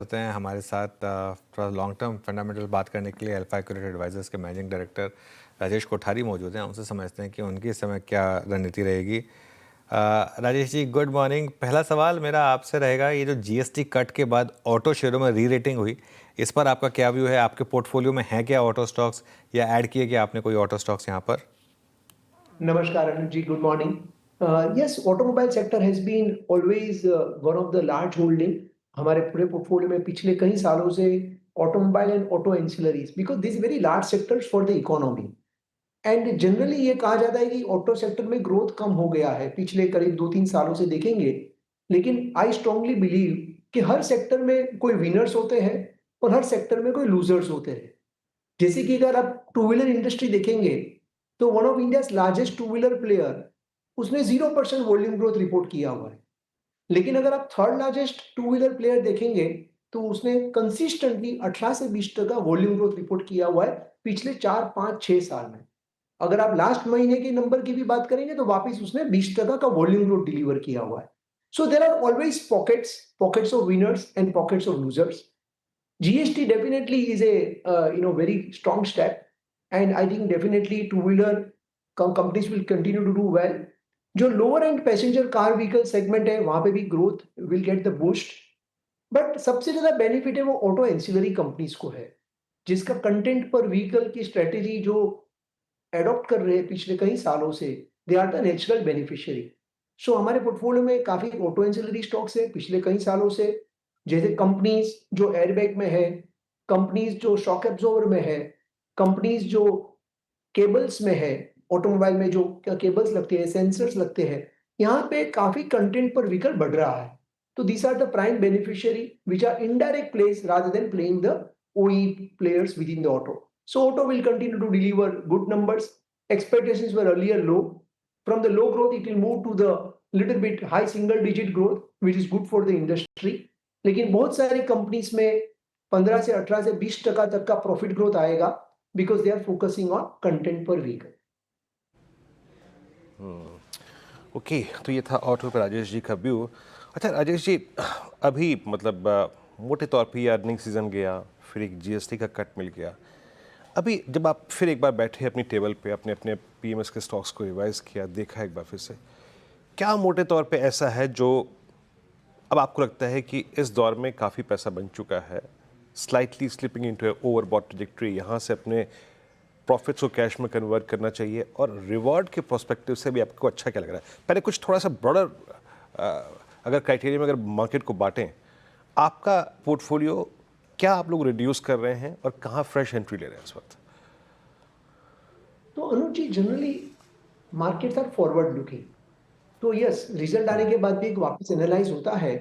होते हैं हमारे साथ थोड़ा लॉन्ग टर्म फंडामेंटल बात करने के लिए अल्फा एक्यूरेट एडवाइजर्स के मैनेजिंग डायरेक्टर राजेश कोठारी मौजूद हैं। उनसे समझते हैं कि उनकी इस समय क्या रणनीति रहेगी। Rajesh ji, good morning. पहला सवाल मेरा आपसे रहेगा, ये जो जीएसटी कट के बाद ऑटो शेयरों में री रेटिंग हुई, इस पर आपका क्या व्यू है? आपके पोर्टफोलियो में है क्या ऑटो स्टॉक्स, या ऐड किए क्या आपने कोई ऑटो स्टॉक्स यहाँ पर? Namaskar, Anuj. Good morning. Yes, automobile sector has been always one of the large holding हमारे पूरे पोर्टफोलियो में पिछले कई सालों से automobile and auto ancillaries because this very large sectors for the economy and generally ये कहा जाता है कि ऑटो सेक्टर में ग्रोथ कम हो गया है पिछले करीब 2-3 सालों से देखेंगे। लेकिन आई स्ट्रांगली बिलीव कि हर सेक्टर में कोई विनर्स होते हैं और हर सेक्टर में कोई लूजर्स होते हैं। जैसे कि अगर आप टू व्हीलर इंडस्ट्री देखेंगे तो one of India largest two wheeler player उसने 0% वॉल्यूम ग्रोथ रिपोर्ट किया हुआ है। लेकिन अगर आप third largest two wheeler player देखेंगे तो उसने कंसिस्टेंटली 18 से 20% वॉल्यूम ग्रोथ रिपोर्ट किया हुआ है पिछले 4-5-6 साल में। अगर आप लास्ट महीने के नंबर की भी बात करेंगे तो वापस उसने 20% का वॉल्यूम ग्रोथ डिलीवर किया हुआ है। So there are always pockets pockets of winners and pockets of losers. GST definitely is a very strong step, and I think definitely two-wheeler companies will continue to do well. जो lower and passenger car vehicle segment है वहां पे भी growth will get the boost. But सबसे ज्यादा benefit है वो auto ancillary companies को है, जिसका कंटेंट पर व्हीकल की स्ट्रेटेजी जो एडॉप्ट कर रहे हैं पिछले कई सालों से, they are the natural beneficiary. So हमारे पोर्टफोलियो में काफी ऑटो एंसिलरी स्टॉक्स है पिछले कई सालों से, जैसे कंपनीज जो एयरबैग में है, कंपनीज जो शॉक एब्जॉर्बर में है, कंपनीज जो केबल्स में है, ऑटोमोबाइल में जो केबल्स लगते हैं, सेंसर्स लगते हैं, यहाँ पे काफी कंटेंट पर व्हीकल बढ़ रहा है। तो these are the prime beneficiary which are indirect place rather than playing the OE players within the auto. So auto will continue to deliver good numbers. Expectations were earlier low. From the low growth, it will move to the little bit high single digit growth, which is good for the industry. लेकिन बहुत सारी companies में 15 से 18 से 20% तक का profit growth आएगा because they are focusing on content per vehicle. Okay, तो ये था ऑटो पे राजेश जी का व्यू। अच्छा राजेश जी, अभी मतलब मोटे तौर पे ये अर्निंग सीजन गया, फिर एक जीएसटी का कट मिल गया। अभी जब आप फिर एक बार बैठे अपनी टेबल पे, अपने अपने पीएमएस के स्टॉक्स को रिवाइज किया, देखा एक बार फिर से, क्या मोटे तौर पे ऐसा है जो अब आपको लगता है कि इस दौर में काफ़ी पैसा बन चुका है, slightly slipping into overbought trajectory, यहाँ से अपने प्रॉफिट्स को कैश में कन्वर्ट करना चाहिए, और रिवॉर्ड के प्रोस्पेक्टिव से भी आपको अच्छा क्या लग रहा है? पहले कुछ थोड़ा सा ब्रॉडर अगर क्राइटेरिया में अगर मार्केट को बांटें, आपका पोर्टफोलियो क्या आप लोग रिड्यूस कर रहे हैं और कहाँ फ्रेश एंट्री ले रहे हैं इस वक्त? तो Anuj ji, generally markets are forward looking. तो यस, रिजल्ट आने के बाद भी एक वापस एनालाइज होता है,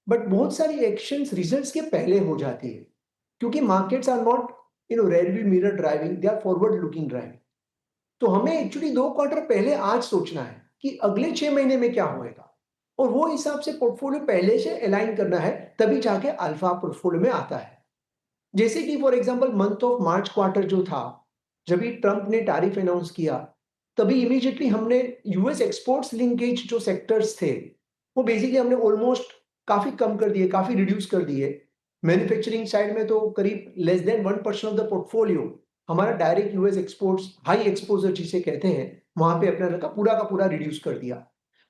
बट बहुत सारी एक्शंस रिजल्ट्स के पहले हो जाती है, क्योंकि markets are not rarely mirror driving, they are forward looking driving. तो हमें एक्चुअली 2 क्वार्टर पहले आज सोचना है कि अगले 6 महीने में क्या होएगा, और वो हिसाब से पोर्टफोलियो पहले से अलाइन करना है, तभी जाके अल्फा पोर्टफोलियो में आता है। जैसे कि for example month of March quarter जो था, जब भी ट्रंप ने टैरिफ अनाउंस किया, तभी इमीडिएटली हमने यूएस एक्सपोर्ट्स लिंकेज जो सेक्टर्स थे, वो बेसिकली हमने ऑलमोस्ट काफी कम कर दिए, काफी रिड्यूस कर दिए। मैन्युफैक्चरिंग साइड में तो करीब less than 1% of the portfolio हमारा direct US exports high exposure जिसे कहते हैं, वहां पे अपना रखा, पूरा का पूरा रिड्यूस कर दिया।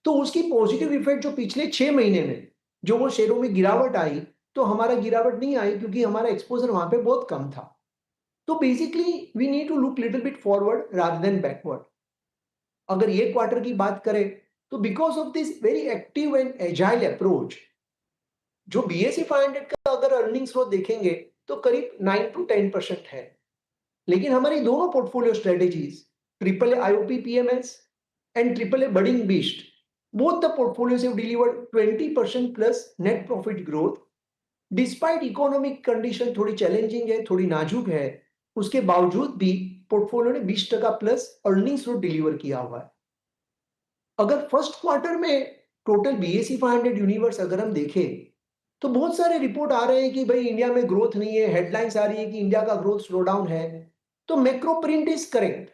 तो उसकी पॉजिटिव इफेक्ट जो पिछले 6 महीने में जो वो शेयरों में गिरावट आई, तो हमारा गिरावट नहीं आई क्योंकि हमारा एक्सपोजर वहां पे बहुत कम था। तो basically we need to look little bit forward rather than backward. अगर ये क्वार्टर की बात करें तो because of this very active and agile approach, जो बीएसई 500 का अगर अर्निंग्स ग्रोथ देखेंगे तो करीब 9 to 10% है। लेकिन हमारी दोनों portfolio strategies, triple IOP PMS and triple A budding beast, both the portfolios have delivered 20% plus net profit growth despite economic condition थोड़ी चैलेंजिंग है, थोड़ी नाजुक है, उसके बावजूद भी पोर्टफोलियो ने 20% प्लस अर्निंग्स ग्रोथ डिलीवर किया हुआ है। अगर फर्स्ट क्वार्टर में टोटल बीएसई 500 यूनिवर्स अगर हम देखें तो बहुत सारे रिपोर्ट आ रहे हैं कि भाई इंडिया में ग्रोथ नहीं है, हेडलाइंस आ रही है कि इंडिया का ग्रोथ स्लो डाउन है। तो मैक्रो प्रिंट इज करेक्ट,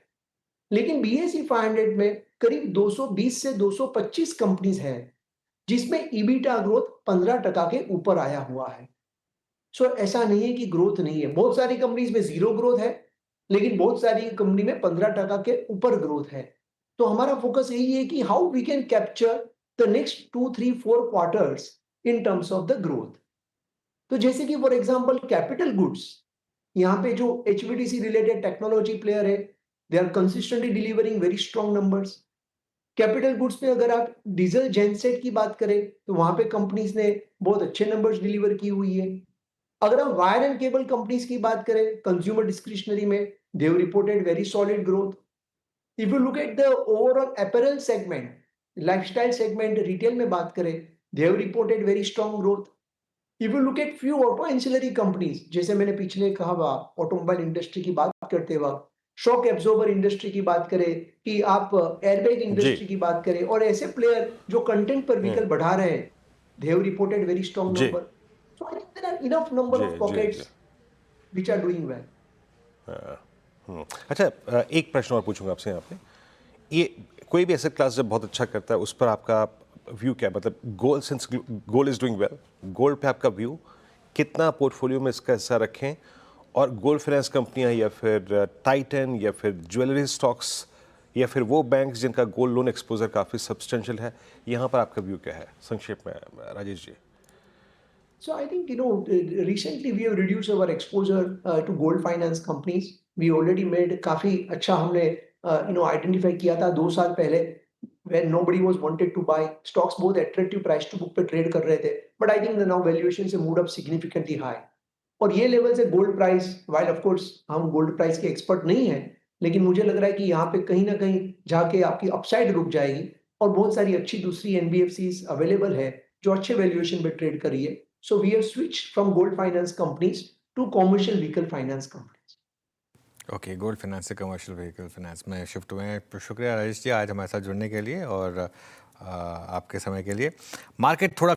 लेकिन बीएसई 500 में करीब 220 से 225 कंपनीज हैं जिसमें ईबिटा ग्रोथ 15% के ऊपर आया हुआ है। सो ऐसा नहीं है कि ग्रोथ नहीं है, बहुत सारी कंपनीज में जीरो ग्रोथ है, लेकिन बहुत सारी कंपनी में 15% के ऊपर ग्रोथ है। तो हमारा फोकस यही है कि how we can capture the next 2, 3, 4 quarters in terms of the growth. तो जैसे कि फॉर एग्जांपल कैपिटल गुड्स, यहाँ पे जो एचवीडीसी रिलेटेड टेक्नोलॉजी प्लेयर है, they are consistently delivering very strong numbers. Capital goods में अगर आप डीजल जेनसेट की बात करें तो वहां पे कंपनीज ने बहुत अच्छे नंबर्स डिलीवर की हुई है। अगर हम वायर एंड केबल कंपनीज की बात करें कंज्यूमर डिस्क्रिशनरी में, दे have reported very solid growth. If you look at the overall apparel segment, lifestyle segment, retail में बात करें, दे have reported very strong growth. If you look at few auto ancillary companies, जैसे मैंने पिछले कहा automobile industry की बात करते वक्त शॉक एब्जॉर्बर इंडस्ट्री की बात करें, कि आप एयरबैग जी इंडस्ट्री की बात करें, और ऐसे प्लेयर जो कंटेंट पर व्हीकल बढ़ा रहे हैं, they have reported very strong G number. So I think there are enough number G of G G pockets which are doing well. अच्छा, एक प्रश्न और पूछूंगा आपसे यहाँ पे। ये कोई भी एसेट क्लास जब बहुत अच्छा करता है उस पर आपका व्यू क्या है? मतलब gold, since gold is doing well, gold पे आपका व्यू कितना पोर्टफोलियो में इसका हिस्सा रखें? और गोल्ड फाइनेंस कंपनियां या फिर टाइटन या फिर ज्वेलरी स्टॉक्स या फिर वो बैंक्स जिनका गोल्ड लोन एक्सपोजर काफ़ी सब्सटेंशियल है, यहाँ पर आपका व्यू क्या है संक्षेप में Rajesh ji? So I think, recently we have reduced our exposure to gold finance companies. We already made काफी अच्छा हमने identify किया था 2 साल पहले, when nobody was wanted to buy stocks, बहुत attractive price to book पे trade कर रहे थे, but I think the now valuation से moved up significantly high. और ये लेवल से gold price, while of course हम गोल्ड प्राइस के एक्सपर्ट नहीं हैं, लेकिन मुझे लग रहा है कि यहाँ पे कहीं ना कहीं जाके आपकी अपसाइड रुक जाएगी, और बहुत सारी अच्छी दूसरी एनबीएफसीज अवेलेबल है जो अच्छे वैल्यूएशन पे ट्रेड कर रही है। So we have switch from gold finance companies to commercial vehicle finance companies. Okay, gold finance से कमर्शियल व्हीकल फाइनेंस में शिफ्ट हुए हैं। तो शुक्रिया राजेश जी आज हमारे साथ जुड़ने के लिए और आपके समय के लिए। मार्केट थोड़ा